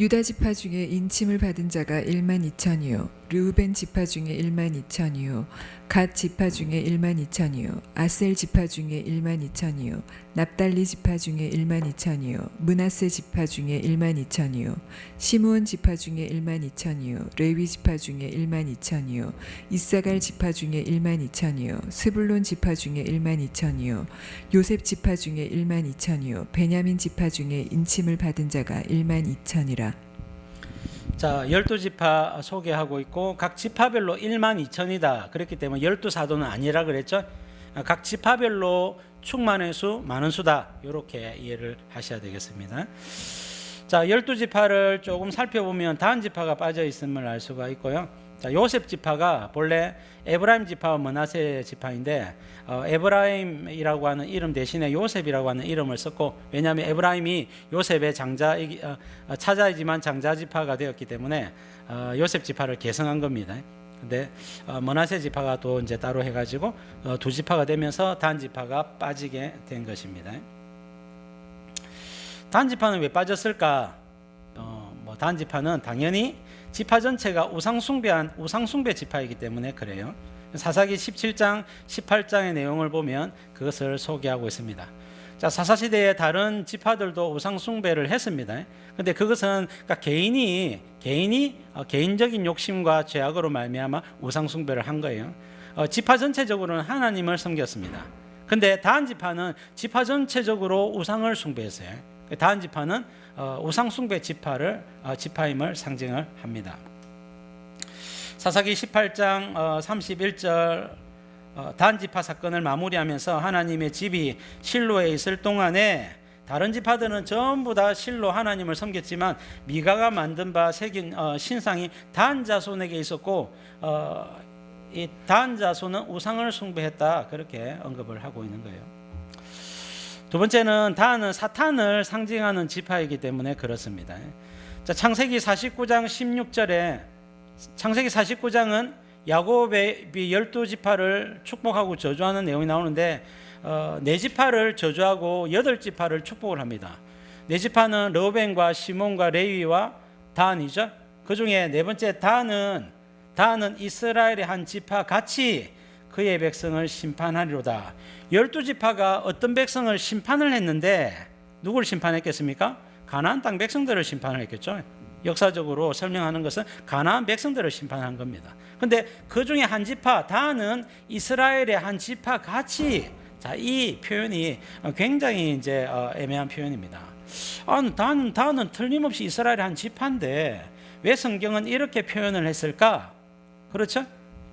유다 지파 중에 인침을 받은 자가 12,000이요 르우벤 지파 중에 12,000이요 갓 지파 중에 12,000이요 아셀 지파 중에 12,000이요 납달리 지파 중에 12,000이요 므낫세 지파 중에 12,000이요 시므온 지파 중에 12,000이요 레위 지파 중에 12,000이요 이사갈 지파 중에 12,000이요 스불론 지파 중에 12,000이요 요셉 지파 중에 12,000이요 베냐민 지파 중에 인침을 받은 자가 12,000이라. 자, 12지파 소개하고 있고 각 지파별로 12,000이다. 그렇기 때문에 12사도는 아니라 그랬죠. 각 지파별로 충만의 수, 많은 수다. 이렇게 이해를 하셔야 되겠습니다. 자, 12지파를 조금 살펴보면 단 지파가 빠져 있음을 알 수가 있고요. 자, 요셉 지파가 본래 에브라임 지파와 므낫세 지파인데 에브라임이라고 하는 이름 대신에 요셉이라고 하는 이름을 썼고, 왜냐하면 에브라임이 요셉의 차자이지만 장자 지파가 되었기 때문에 요셉 지파를 계승한 겁니다. 근데 므낫세 지파가 또 이제 따로 해가지고 두 지파가 되면서 단 지파가 빠지게 된 것입니다. 단 지파는 왜 빠졌을까? 단 지파는 당연히 지파 전체가 우상숭배 지파이기 때문에 그래요. 사사기 17장, 18장의 내용을 보면 그것을 소개하고 있습니다. 자, 사사시대의 다른 지파들도 우상숭배를 했습니다. 근데 그것은 그러니까 개인적인 욕심과 죄악으로 말미암아 우상숭배를 한 거예요. 지파 전체적으로는 하나님을 섬겼습니다. 근데 다한 지파는 지파 전체적으로 우상을 숭배했어요. 다한 지파는 우상숭배 지파임을 상징을 합니다. 사사기 18장 31절 단 지파 사건을 마무리하면서 하나님의 집이 실로에 있을 동안에 다른 지파들은 전부 다 실로 하나님을 섬겼지만 미가가 만든 바 새긴 신상이 단 자손에게 있었고 이 단 자손은 우상을 숭배했다, 그렇게 언급을 하고 있는 거예요. 두 번째는 단은 사탄을 상징하는 지파이기 때문에 그렇습니다. 자, 창세기 49장 16절에 창세기 49장은 야곱의 12지파를 축복하고 저주하는 내용이 나오는데 4지파를 저주하고 8지파를 축복을 합니다. 4지파는 르우벤과 시몬과 레위와 단이죠. 그 중에 네 번째 단은 이스라엘의 한 지파 같이 그의 백성을 심판하리로다. 12지파가 어떤 백성을 심판을 했는데 누구를 심판했겠습니까? 가나안 땅 백성들을 심판을 했겠죠. 역사적으로 설명하는 것은 가나안 백성들을 심판한 겁니다. 근데 그 중에 한 지파, 단은 이스라엘의 한 지파 같이. 자, 이 표현이 굉장히 이제 애매한 표현입니다. 단은 틀림없이 이스라엘의 한 지파인데 왜 성경은 이렇게 표현을 했을까? 그렇죠?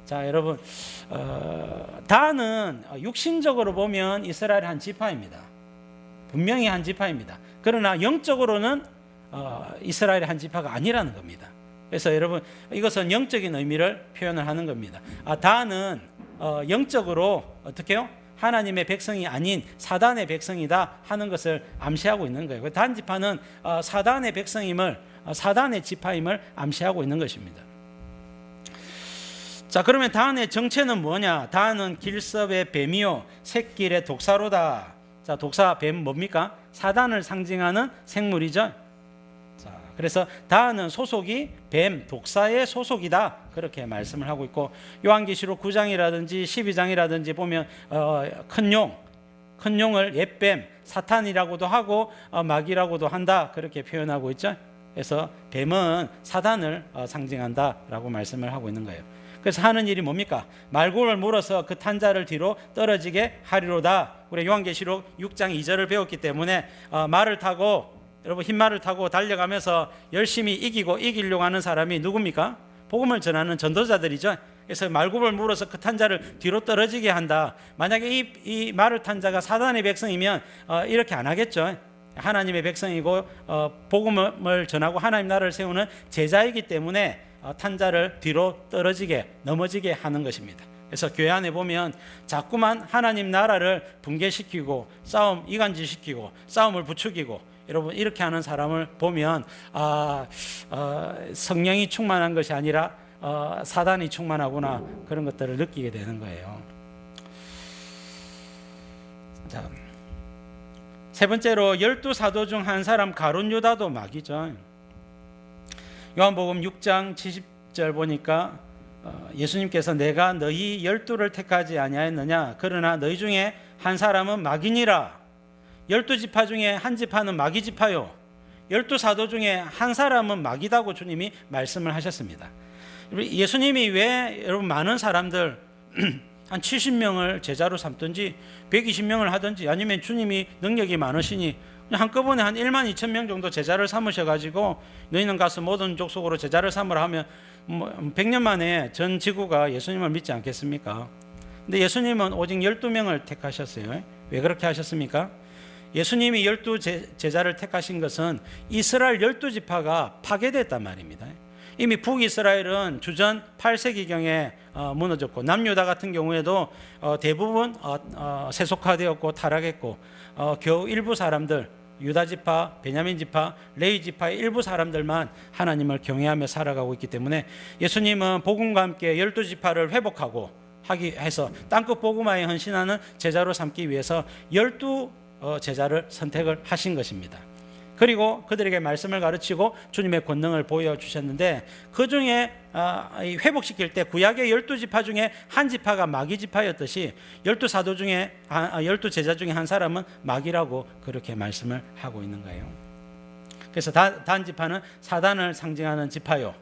자, 여러분, 단은 육신적으로 보면 이스라엘의 한 지파입니다. 분명히 한 지파입니다. 그러나 영적으로는 이스라엘의 한 지파가 아니라는 겁니다. 그래서 여러분, 이것은 영적인 의미를 표현을 하는 겁니다. 단은 영적으로 어떻게요? 하나님의 백성이 아닌 사단의 백성이다 하는 것을 암시하고 있는 거예요. 단 지파는 사단의 백성임을, 사단의 지파임을 암시하고 있는 것입니다. 자, 그러면 단의 정체는 뭐냐? 단은 길섭의 뱀이요 샛길의 독사로다. 자, 독사, 뱀 뭡니까? 사단을 상징하는 생물이죠. 자, 그래서 단은 소속이 뱀, 독사의 소속이다, 그렇게 말씀을 하고 있고, 요한계시록 9장이라든지 12장이라든지 보면 큰 용을 옛뱀, 사탄이라고도 하고 마귀라고도 한다, 그렇게 표현하고 있죠. 그래서 뱀은 사단을 상징한다라고 말씀을 하고 있는 거예요. 그래서 하는 일이 뭡니까? 말고를 물어서 그 탄자를 뒤로 떨어지게 하리로다. 우리 요한계시록 6장 2절을 배웠기 때문에 말을 타고, 여러분, 흰말을 타고 달려가면서 열심히 이기려고 하는 사람이 누굽니까? 복음을 전하는 전도자들이죠. 그래서 말굽을 물어서 그 탄자를 뒤로 떨어지게 한다. 만약에 이 말을 탄 자가 사단의 백성이면 이렇게 안 하겠죠. 하나님의 백성이고 복음을 전하고 하나님 나라를 세우는 제자이기 때문에 탄자를 뒤로 넘어지게 하는 것입니다. 그래서 교회 안에 보면 자꾸만 하나님 나라를 붕괴시키고 이간질시키고 싸움을 부추기고, 여러분, 이렇게 하는 사람을 보면 성령이 충만한 것이 아니라 사단이 충만하구나, 그런 것들을 느끼게 되는 거예요. 자, 세 번째로 12사도 중 한 사람 가룟 유다도 마귀죠. 요한복음 6장 70절 보니까 예수님께서 내가 너희 12를 택하지 아니하였느냐 그러나 너희 중에 한 사람은 마귀니라. 12지파 중에 한 지파는 마귀 지파요 12사도 중에 한 사람은 마귀다고 주님이 말씀을 하셨습니다. 예수님이 왜 여러분 많은 사람들 한 70명을 제자로 삼든지 120명을 하든지 아니면 주님이 능력이 많으시니 한꺼번에 한 1만 2천 명 정도 제자를 삼으셔가지고 너희는 가서 모든 족속으로 제자를 삼으라 하면 100년 만에 전 지구가 예수님을 믿지 않겠습니까? 근데 예수님은 오직 12명을 택하셨어요. 왜 그렇게 하셨습니까? 예수님이 12제자를 택하신 것은 이스라엘 12지파가 파괴됐단 말입니다. 이미 북이스라엘은 주전 8세기경에 무너졌고 남유다 같은 경우에도 대부분 세속화되었고 타락했고 겨우 일부 사람들 유다지파, 베냐민지파, 레위지파의 일부 사람들만 하나님을 경외하며 살아가고 있기 때문에 예수님은 복음과 함께 12지파를 회복하고 하기 해서 땅끝 복음화에 헌신하는 제자로 삼기 위해서 12 제자를 선택을 하신 것입니다. 그리고 그들에게 말씀을 가르치고 주님의 권능을 보여주셨는데 그 중에 회복시킬 때 구약의 12지파 중에 한 지파가 마귀 지파였듯이 12사도 중에 12제자 중에 한 사람은 마귀라고 그렇게 말씀을 하고 있는 거예요. 그래서 단 지파는 사단을 상징하는 지파요,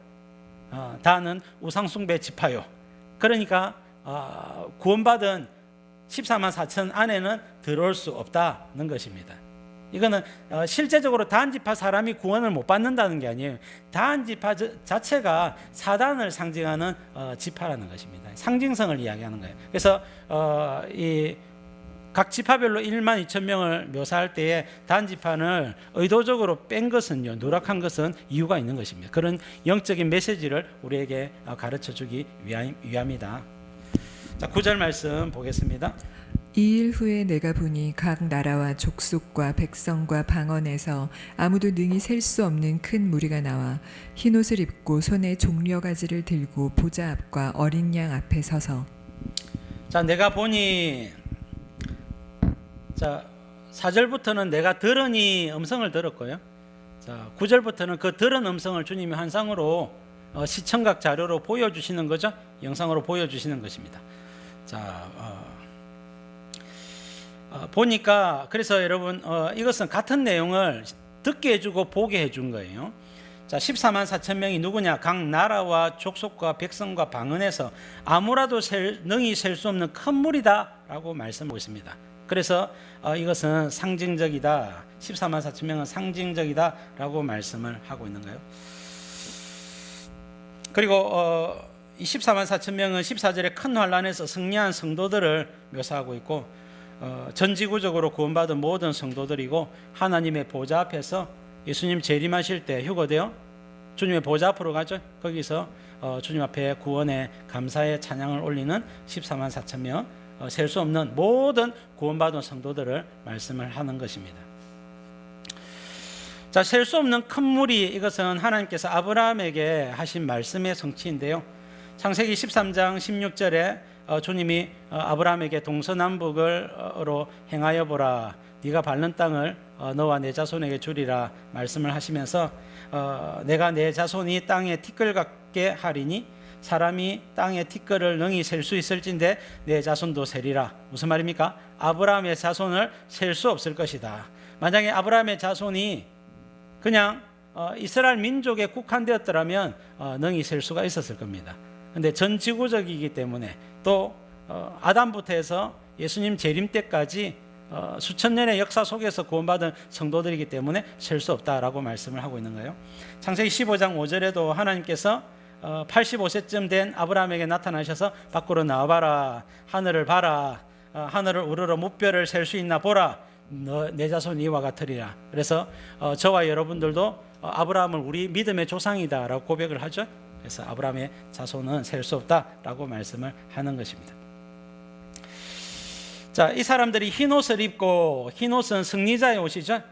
단은 우상숭배 지파요. 그러니까 구원받은 14만 4천 안에는 들어올 수 없다는 것입니다. 이거는 실제적으로 단지파 사람이 구원을 못 받는다는 게 아니에요. 단지파 자체가 사단을 상징하는 지파라는 것입니다. 상징성을 이야기하는 거예요. 그래서 이 각 지파별로 1만 2천 명을 묘사할 때에 단지파를 의도적으로 뺀 것은요, 누락한 것은 이유가 있는 것입니다. 그런 영적인 메시지를 우리에게 가르쳐 주기 위함이다. 자, 9절 말씀 보겠습니다. 이 일 후에 내가 보니 각 나라와 족속과 백성과 방언에서 아무도 능히 셀 수 없는 큰 무리가 나와 흰옷을 입고 손에 종려가지를 들고 보좌 앞과 어린 양 앞에 서서. 자, 내가 보니, 자 4절부터는 내가 들으니 음성을 들었고요. 자 9절부터는 그 들은 음성을 주님이 환상으로 시청각 자료로 보여주시는 거죠. 영상으로 보여주시는 것입니다. 자 보니까 그래서 여러분 이것은 같은 내용을 듣게 해주고 보게 해준 거예요. 자 14만 4천 명이 누구냐? 각 나라와 족속과 백성과 방언에서 아무라도 능히 셀 수 없는 큰 무리다라고 말씀하고 있습니다. 그래서 이것은 상징적이다. 14만 4천 명은 상징적이다라고 말씀을 하고 있는 거예요. 그리고 이 14만 4천 명은 14절에 큰 환란에서 승리한 성도들을 묘사하고 있고 전지구적으로 구원받은 모든 성도들이고 하나님의 보좌 앞에서 예수님 재림하실 때 휴거되어 주님의 보좌 앞으로 가죠. 거기서 주님 앞에 구원의 감사의 찬양을 올리는 14만 4천 명, 셀 수 없는 모든 구원받은 성도들을 말씀을 하는 것입니다. 자, 셀 수 없는 큰 무리, 이것은 하나님께서 아브라함에게 하신 말씀의 성취인데요. 창세기 13장 16절에 주님이 아브라함에게 동서남북으로 행하여 보라, 네가 밟는 땅을 너와 내 자손에게 주리라 말씀을 하시면서 내가 내 자손이 땅에 티끌 같게 하리니 사람이 땅의 티끌을 능히 셀 수 있을진데 내 자손도 세리라. 무슨 말입니까? 아브라함의 자손을 셀 수 없을 것이다. 만약에 아브라함의 자손이 그냥 이스라엘 민족에 국한되었더라면 능히 셀 수가 있었을 겁니다. 근데 전 지구적이기 때문에 또 아담부터 해서 예수님 재림 때까지 수천 년의 역사 속에서 구원받은 성도들이기 때문에 셀 수 없다라고 말씀을 하고 있는 거예요. 창세기 15장 5절에도 하나님께서 85세쯤 된 아브라함에게 나타나셔서 밖으로 나와봐라, 하늘을 봐라, 하늘을 우러러 무별을 셀 수 있나 보라, 내 자손 이와 같으리라. 그래서 저와 여러분들도 아브라함을 우리 믿음의 조상이다라고 고백을 하죠. 그래서 아브라함의 자손은 셀 수 없다라고 말씀을 하는 것입니다. 자, 이 사람들이 흰 옷을 입고, 흰 옷은 승리자의 옷이죠.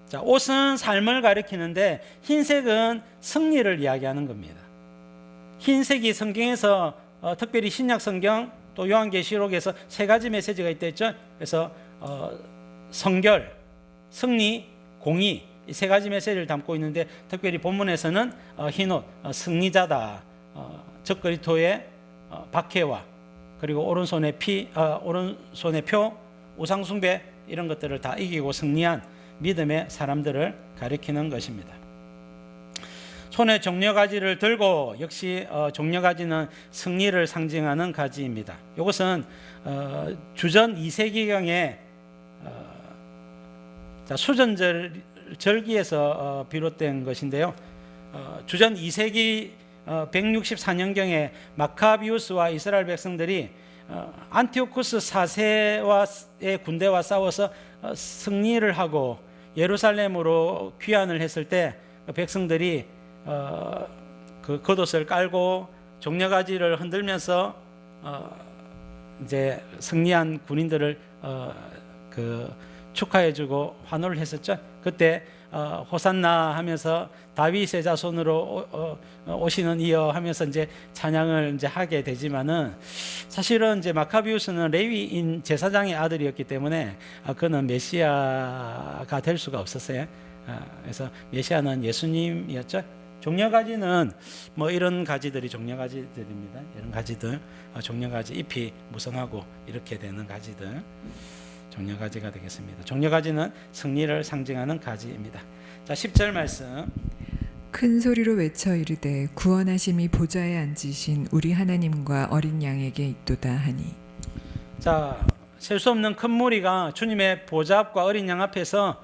자, 옷은 삶을 가리키는데 흰색은 승리를 이야기하는 겁니다. 흰색이 성경에서 특별히 신약 성경 또 요한계시록에서 세 가지 메시지가 있다 했죠. 그래서 성결, 승리, 공의, 이 세 가지 메시지를 담고 있는데 특별히 본문에서는 흰옷 승리자다, 적그리스도의 박해와 그리고 오른손의 오른손의 표, 우상숭배 이런 것들을 다 이기고 승리한 믿음의 사람들을 가리키는 것입니다. 손에 종려가지를 들고 역시 종려가지는 승리를 상징하는 가지입니다. 이것은 주전 2세기경에 수전절기에서 비롯된 것인데요. 주전 2세기 164년경에 마카비우스와 이스라엘 백성들이 안티오쿠스 4세의 군대와 싸워서 승리를 하고 예루살렘으로 귀환을 했을 때 백성들이 그 겉옷을 깔고 종려가지를 흔들면서 이제 승리한 군인들을 축하해주고 환호를 했었죠. 그때 호산나 하면서 다윗의 자손으로 오시는 이여 하면서 이제 찬양을 이제 하게 되지만은 사실은 이제 마카비우스는 레위인 제사장의 아들이었기 때문에 그는 메시아가 될 수가 없었어요. 그래서 메시아는 예수님이었죠. 종려가지는 뭐 이런 가지들이 종려가지들입니다. 이런 가지들, 종려가지 잎이 무성하고 이렇게 되는 가지들. 종려가지가 되겠습니다. 종려가지는 승리를 상징하는 가지입니다. 자, 10절 말씀. 큰 소리로 외쳐 이르되 구원하심이 보좌에 앉으신 우리 하나님과 어린 양에게 있도다 하니. 자, 셀 수 없는 큰 무리가 주님의 보좌 앞과 어린 양 앞에서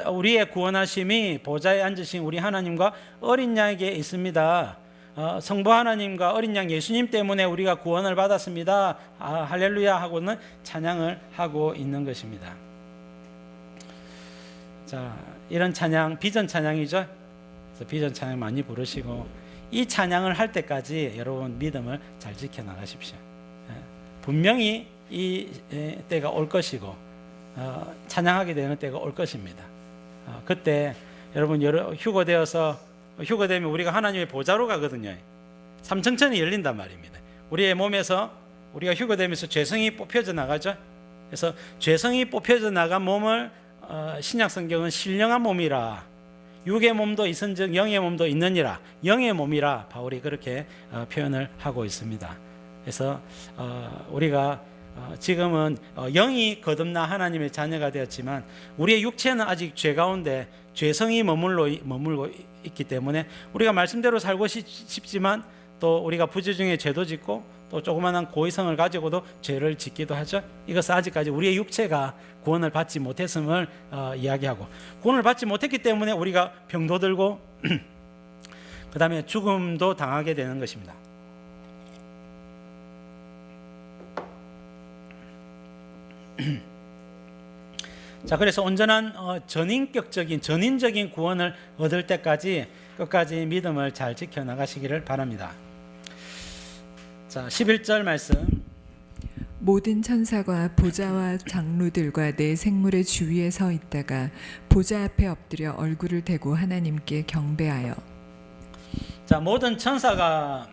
우리의 구원하심이 보좌에 앉으신 우리 하나님과 어린 양에게 있습니다. 성부 하나님과 어린 양 예수님 때문에 우리가 구원을 받았습니다. 할렐루야 하고는 찬양을 하고 있는 것입니다. 자, 이런 찬양 비전 찬양이죠. 그래서 비전 찬양 많이 부르시고 이 찬양을 할 때까지 여러분 믿음을 잘 지켜 나가십시오. 분명히 이 때가 올 것이고 찬양하게 되는 때가 올 것입니다. 그때 여러분 휴거되면 우리가 하나님의 보좌로 가거든요. 삼층천이 열린단 말입니다. 우리의 몸에서 우리가 휴거되면서 죄성이 뽑혀져 나가죠. 그래서 죄성이 뽑혀져 나간 몸을 신약 성경은 신령한 몸이라, 육의 몸도 있은즉 영의 몸도 있느니라, 영의 몸이라 바울이 그렇게 표현을 하고 있습니다. 그래서 우리가 지금은 영이 거듭나 하나님의 자녀가 되었지만 우리의 육체는 아직 죄 가운데 죄성이 머물고 있기 때문에 우리가 말씀대로 살고 싶지만 또 우리가 부지 중에 죄도 짓고 또 조그마한 고의성을 가지고도 죄를 짓기도 하죠. 이것은 아직까지 우리의 육체가 구원을 받지 못했음을 이야기하고, 구원을 받지 못했기 때문에 우리가 병도 들고 그 다음에 죽음도 당하게 되는 것입니다. 자, 그래서 온전한 전인적인 구원을 얻을 때까지 끝까지 믿음을 잘 지켜나가시기를 바랍니다. 자, 11절 말씀. 모든 천사가 보좌와 장로들과 내 생물의 주위에 서 있다가 보좌 앞에 엎드려 얼굴을 대고 하나님께 경배하여. 자, 모든 천사가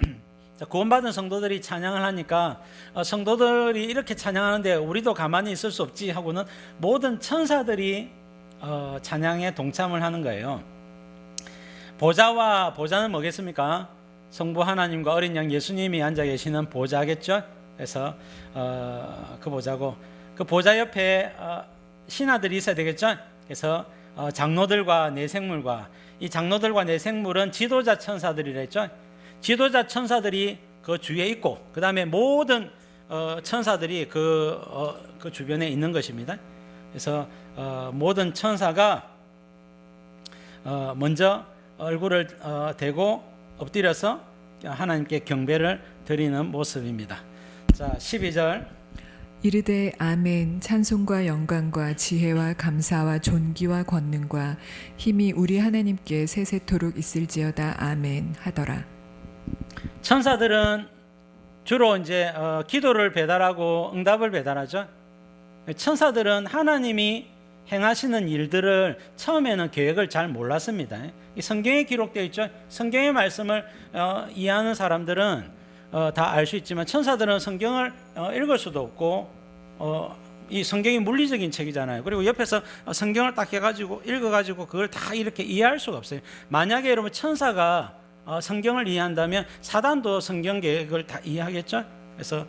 구원받은 성도들이 찬양을 하니까 성도들이 이렇게 찬양하는데 우리도 가만히 있을 수 없지 하고는 모든 천사들이 찬양에 동참을 하는 거예요. 보좌는 뭐겠습니까? 성부 하나님과 어린 양 예수님이 앉아 계시는 보좌겠죠. 그래서 그 보좌고, 그 보좌 옆에 신하들이 있어야 되겠죠. 그래서 장로들과 내 생물과, 이 장로들과 내 생물은 지도자 천사들이랬죠. 지도자 천사들이 그 주위에 있고 그 다음에 모든 천사들이 그 주변에 있는 것입니다. 그래서 모든 천사가 먼저 얼굴을 대고 엎드려서 하나님께 경배를 드리는 모습입니다. 자, 12절. 이르되 아멘. 찬송과 영광과 지혜와 감사와 존귀와 권능과 힘이 우리 하나님께 세세토록 있을지어다. 아멘 하더라. 천사들은 주로 이제 기도를 배달하고 응답을 배달하죠. 천사들은 하나님이 행하시는 일들을 처음에는 계획을 잘 몰랐습니다. 이 성경에 기록되어 있죠. 성경의 말씀을 이해하는 사람들은 다 알 수 있지만 천사들은 성경을 읽을 수도 없고 이 성경이 물리적인 책이잖아요. 그리고 옆에서 성경을 딱 해가지고 읽어가지고 그걸 다 이렇게 이해할 수가 없어요. 만약에 여러분 천사가 성경을 이해한다면 사단도 성경 계획을 다 이해하겠죠. 그래서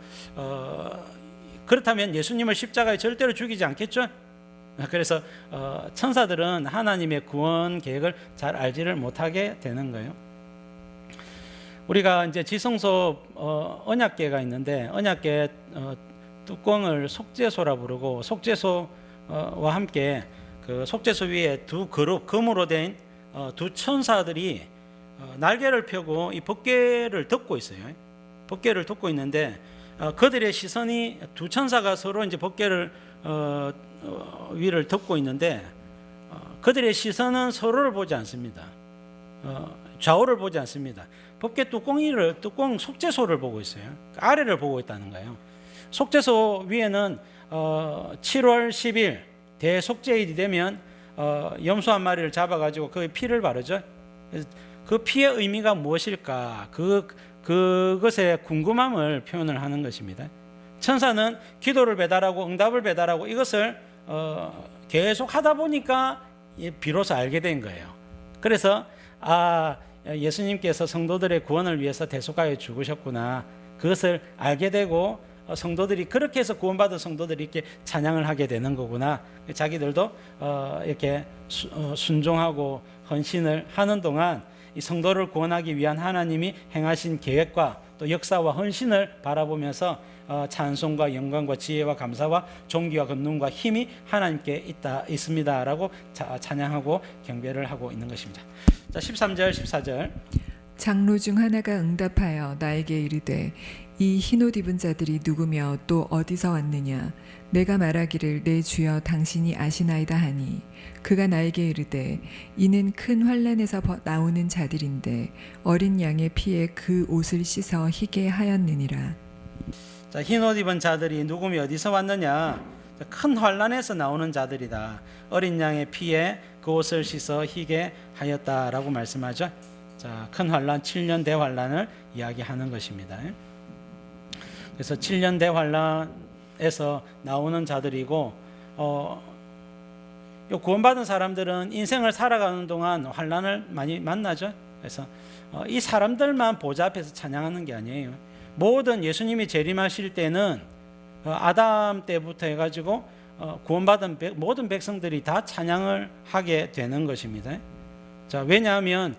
그렇다면 예수님을 십자가에 절대로 죽이지 않겠죠. 그래서 천사들은 하나님의 구원 계획을 잘 알지를 못하게 되는 거예요. 우리가 이제 지성소 언약궤가 있는데 언약궤 뚜껑을 속죄소라 부르고 속죄소와 함께 그 속죄소 위에 두 그룹 금으로 된 두 천사들이 날개를 펴고 이 법궤를 덮고 있어요. 법궤를 덮고 있는데 그들의 시선이 두 천사가 서로 이제 법궤를 위를 덮고 있는데 그들의 시선은 서로를 보지 않습니다. 좌우를 보지 않습니다. 법궤 뚜껑 속죄소를 보고 있어요. 아래를 보고 있다는 거예요. 속죄소 위에는 7월 10일 대속죄일이 되면 염소 한 마리를 잡아가지고 그 피를 바르죠. 그 피의 의미가 무엇일까? 그것의 궁금함을 표현을 하는 것입니다. 천사는 기도를 배달하고 응답을 배달하고 이것을 계속 하다 보니까 비로소 알게 된 거예요. 그래서 예수님께서 성도들의 구원을 위해서 대속하여 죽으셨구나. 그것을 알게 되고 성도들이 그렇게 해서 구원받은 성도들이 이렇게 찬양을 하게 되는 거구나. 자기들도 이렇게 순종하고 헌신을 하는 동안 이 성도를 구원하기 위한 하나님이 행하신 계획과 또 역사와 헌신을 바라보면서 찬송과 영광과 지혜와 감사와 존귀와 권능과 힘이 하나님께 있습니다라고 찬양하고 경배를 하고 있는 것입니다. 자, 13절 14절. 장로 중 하나가 응답하여 나에게 이르되 이 흰옷 입은 자들이 누구며 또 어디서 왔느냐? 내가 말하기를 내 주여 당신이 아시나이다 하니 그가 나에게 이르되 이는 큰 환난에서 나오는 자들인데 어린 양의 피에 그 옷을 씻어 희게 하였느니라. 자, 흰옷 입은 자들이 누구며 어디서 왔느냐? 큰 환난에서 나오는 자들이다. 어린 양의 피에 그 옷을 씻어 희게 하였다라고 말씀하죠. 자, 큰 환난 7년 대환난을 이야기하는 것입니다. 그래서 7년 대환난에서 나오는 자들이고 구원받은 사람들은 인생을 살아가는 동안 환난을 많이 만나죠. 그래서 이 사람들만 보좌 앞에서 찬양하는 게 아니에요. 모든 예수님이 재림하실 때는 아담 때부터 해가지고 구원받은 모든 백성들이 다 찬양을 하게 되는 것입니다. 자, 왜냐하면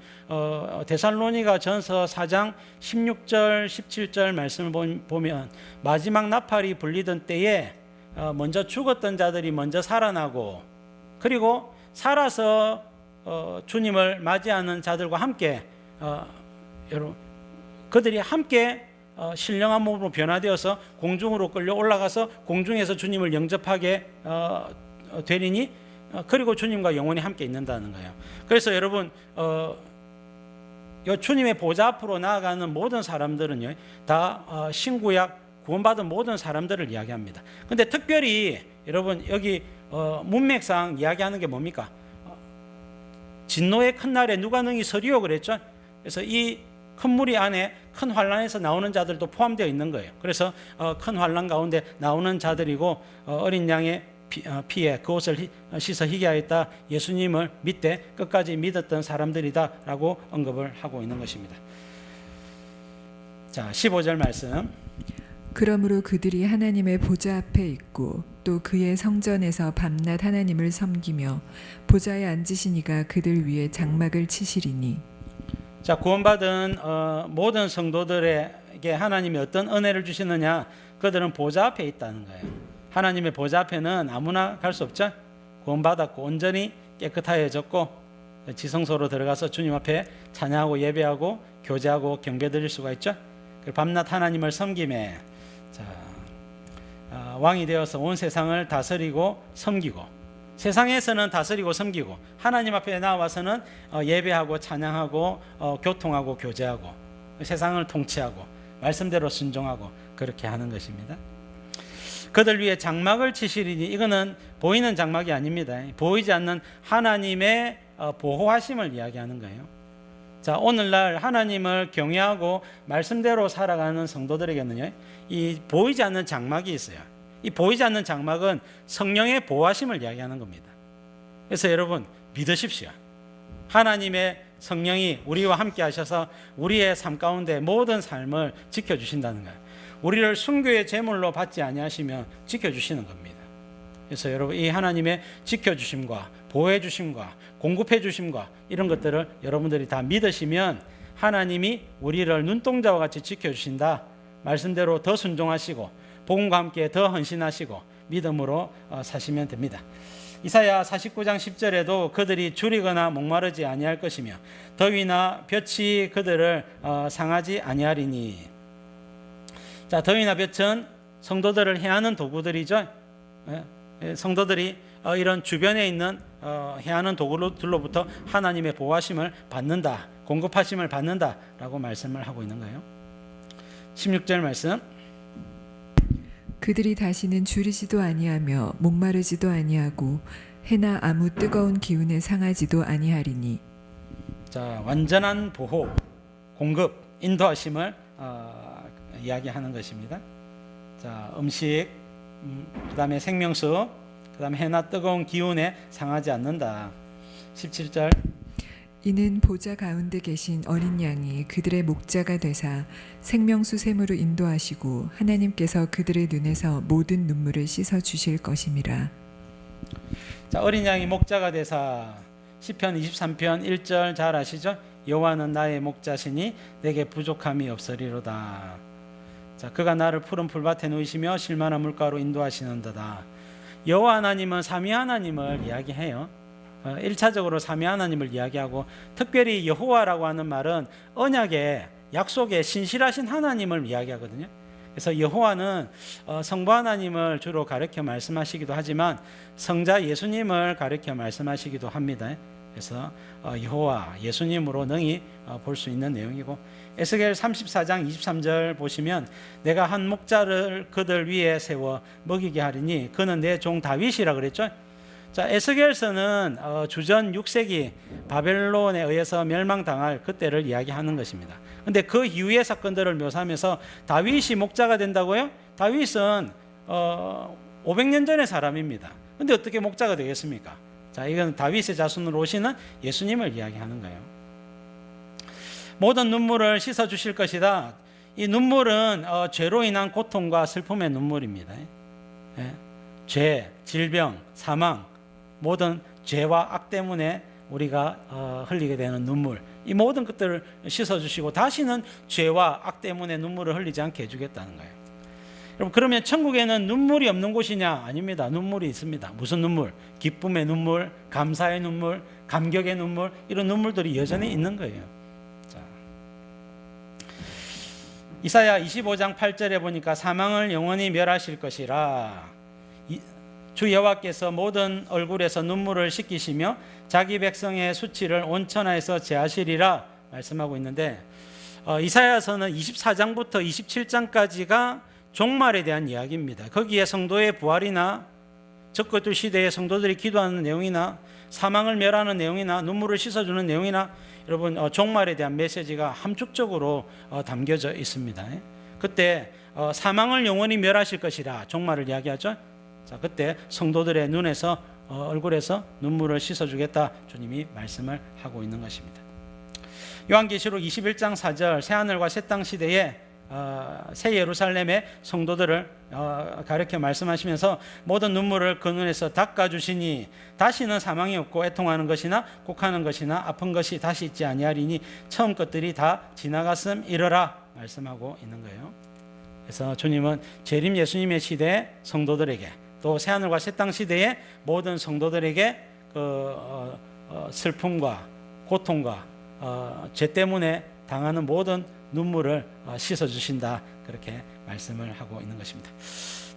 데살로니가 전서 4장 16절 17절 말씀을 보면 마지막 나팔이 불리던 때에 먼저 죽었던 자들이 먼저 살아나고 그리고 살아서 주님을 맞이하는 자들과 함께 여러분 그들이 함께 신령한 몸으로 변화되어서 공중으로 끌려 올라가서 공중에서 주님을 영접하게 되리니 그리고 주님과 영원히 함께 있는다는 거예요. 그래서 여러분 주님의 보좌 앞으로 나아가는 모든 사람들은요 다 신구약 구원받은 모든 사람들을 이야기합니다. 근데 특별히 여러분 여기 문맥상 이야기하는 게 뭡니까? 진노의 큰 날에 누가 능히 서리오 그랬죠. 그래서 이 큰 무리 안에 큰 환난에서 나오는 자들도 포함되어 있는 거예요. 그래서 큰 환난 가운데 나오는 자들이고 어린 양의 피에 그 옷을 씻어 희게 하였다. 예수님을 믿되 끝까지 믿었던 사람들이다라고 언급을 하고 있는 것입니다. 자, 15절 말씀. 그러므로 그들이 하나님의 보좌 앞에 있고 또 그의 성전에서 밤낮 하나님을 섬기며 보좌에 앉으신 이가 그들 위에 장막을 치시리니. 자, 구원받은 모든 성도들에게 하나님이 어떤 은혜를 주시느냐? 그들은 보좌 앞에 있다는 거예요. 하나님의 보좌 앞에는 아무나 갈 수 없죠. 구원받았고 온전히 깨끗하여졌고 지성소로 들어가서 주님 앞에 찬양하고 예배하고 교제하고 경배드릴 수가 있죠. 밤낮 하나님을 섬김에 왕이 되어서 온 세상을 다스리고 섬기고 세상에서는 다스리고 섬기고 하나님 앞에 나와서는 예배하고 찬양하고 교통하고 교제하고 세상을 통치하고 말씀대로 순종하고 그렇게 하는 것입니다. 그들 위에 장막을 치시리니 이거는 보이는 장막이 아닙니다. 보이지 않는 하나님의 보호하심을 이야기하는 거예요. 자, 오늘날 하나님을 경외하고 말씀대로 살아가는 성도들에게는요 이 보이지 않는 장막이 있어요. 이 보이지 않는 장막은 성령의 보호하심을 이야기하는 겁니다. 그래서 여러분 믿으십시오. 하나님의 성령이 우리와 함께 하셔서 우리의 삶 가운데 모든 삶을 지켜주신다는 거예요. 우리를 순교의 제물로 받지 아니하시면 지켜주시는 겁니다. 그래서 여러분 이 하나님의 지켜주심과 보호해주심과 공급해주심과 이런 것들을 여러분들이 다 믿으시면 하나님이 우리를 눈동자와 같이 지켜주신다. 말씀대로 더 순종하시고 복음과 함께 더 헌신하시고 믿음으로 사시면 됩니다. 이사야 49장 10절에도 그들이 줄이거나 목마르지 아니할 것이며 더위나 볕이 그들을 상하지 아니하리니. 자, 더위나 볕은 성도들을 해하는 도구들이죠. 성도들이 이런 주변에 있는 해하는 도구들로부터 하나님의 보호하심을 받는다, 공급하심을 받는다라고 말씀을 하고 있는 거예요. 16절 말씀. 그들이 다시는 줄이지도 아니하며 목마르지도 아니하고 해나 아무 뜨거운 기운에 상하지도 아니하리니. 자, 완전한 보호, 공급, 인도하심을 이야기하는 것입니다. 자, 음식, 그다음에 생명수, 그다음에 해나 뜨거운 기운에 상하지 않는다. 17절. 이는 보좌 가운데 계신 어린 양이 그들의 목자가 되사 생명수 샘으로 인도하시고 하나님께서 그들의 눈에서 모든 눈물을 씻어 주실 것임이라. 자, 어린 양이 목자가 되사 시편 23편 1절 잘 아시죠? 여호와는 나의 목자시니 내게 부족함이 없으리로다. 자, 그가 나를 푸른 풀밭에 누이시며 실만한 물가로 인도하시는도다. 여호와 하나님은 삼위 하나님을 이야기해요. 1차적으로 삼위 하나님을 이야기하고 특별히 여호와라고 하는 말은 언약의 약속의 신실하신 하나님을 이야기하거든요. 그래서 여호와는 성부 하나님을 주로 가르쳐 말씀하시기도 하지만 성자 예수님을 가르쳐 말씀하시기도 합니다. 그래서 여호와 예수님으로 능히 볼 수 있는 내용이고, 에스겔 34장 23절 보시면 내가 한 목자를 그들 위에 세워 먹이게 하리니 그는 내 종 다윗이라 그랬죠. 자, 에스겔서는 주전 6세기 바벨론에 의해서 멸망당할 그때를 이야기하는 것입니다. 근데 그 이후의 사건들을 묘사하면서 다윗이 목자가 된다고요? 다윗은 500년 전의 사람입니다. 근데 어떻게 목자가 되겠습니까? 자, 이건 다윗의 자손으로 오시는 예수님을 이야기하는 거예요. 모든 눈물을 씻어 주실 것이다. 이 눈물은 죄로 인한 고통과 슬픔의 눈물입니다. 죄, 질병, 사망, 모든 죄와 악 때문에 우리가 흘리게 되는 눈물, 이 모든 것들을 씻어주시고 다시는 죄와 악 때문에 눈물을 흘리지 않게 해주겠다는 거예요. 여러분, 그러면 천국에는 눈물이 없는 곳이냐? 아닙니다. 눈물이 있습니다. 무슨 눈물? 기쁨의 눈물, 감사의 눈물, 감격의 눈물, 이런 눈물들이 여전히 있는 거예요. 자, 이사야 25장 8절에 보니까 사망을 영원히 멸하실 것이라. 주 여호와께서 모든 얼굴에서 눈물을 씻기시며 자기 백성의 수치를 온천하에서 제하시리라 말씀하고 있는데, 이사야서는 24장부터 27장까지가 종말에 대한 이야기입니다. 거기에 성도의 부활이나 적그리스도 시대의 성도들이 기도하는 내용이나 사망을 멸하는 내용이나 눈물을 씻어주는 내용이나 여러분 종말에 대한 메시지가 함축적으로 담겨져 있습니다. 그때 사망을 영원히 멸하실 것이라 종말을 이야기하죠. 자, 그때 성도들의 눈에서 얼굴에서 눈물을 씻어주겠다 주님이 말씀을 하고 있는 것입니다. 요한계시록 21장 4절 새하늘과 새 땅 시대에 새 예루살렘의 성도들을 가르쳐 말씀하시면서 모든 눈물을 그 눈에서 닦아주시니 다시는 사망이 없고 애통하는 것이나 곡하는 것이나 아픈 것이 다시 있지 아니하리니 처음 것들이 다 지나갔음 이르라 말씀하고 있는 거예요. 그래서 주님은 재림 예수님의 시대의 성도들에게 또 새하늘과 새 땅 시대의 모든 성도들에게 슬픔과 고통과 죄 때문에 당하는 모든 눈물을 씻어주신다, 그렇게 말씀을 하고 있는 것입니다.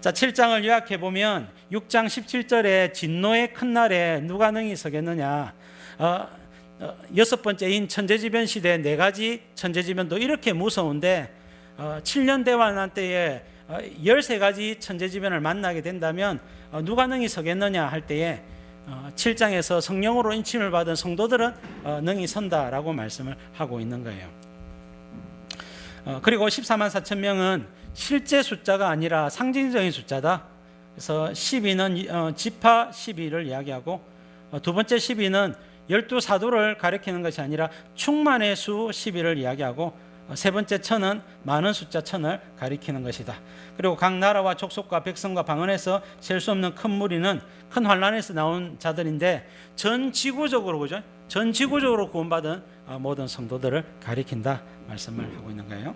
자, 7장을 요약해 보면 6장 17절에 진노의 큰 날에 누가 능히 서겠느냐, 여섯 번째인 천재지변 시대 네 가지 천재지변도 이렇게 무서운데 7년 대환란 때에 13가지 천재지변을 만나게 된다면 누가 능히 서겠느냐 할 때에 7장에서 성령으로 인침을 받은 성도들은 능히 선다라고 말씀을 하고 있는 거예요. 그리고 14만 4천 명은 실제 숫자가 아니라 상징적인 숫자다. 그래서 12는 지파 12를 이야기하고 두 번째 12는 12사도를 가리키는 것이 아니라 충만의 수 12를 이야기하고 세 번째 천은 많은 숫자 천을 가리키는 것이다. 그리고 각 나라와 족속과 백성과 방언에서 셀 수 없는 큰 무리는 큰 환란에서 나온 자들인데 전 지구적으로 그죠? 전 지구적으로 구원받은 모든 성도들을 가리킨다 말씀을 하고 있는 거예요.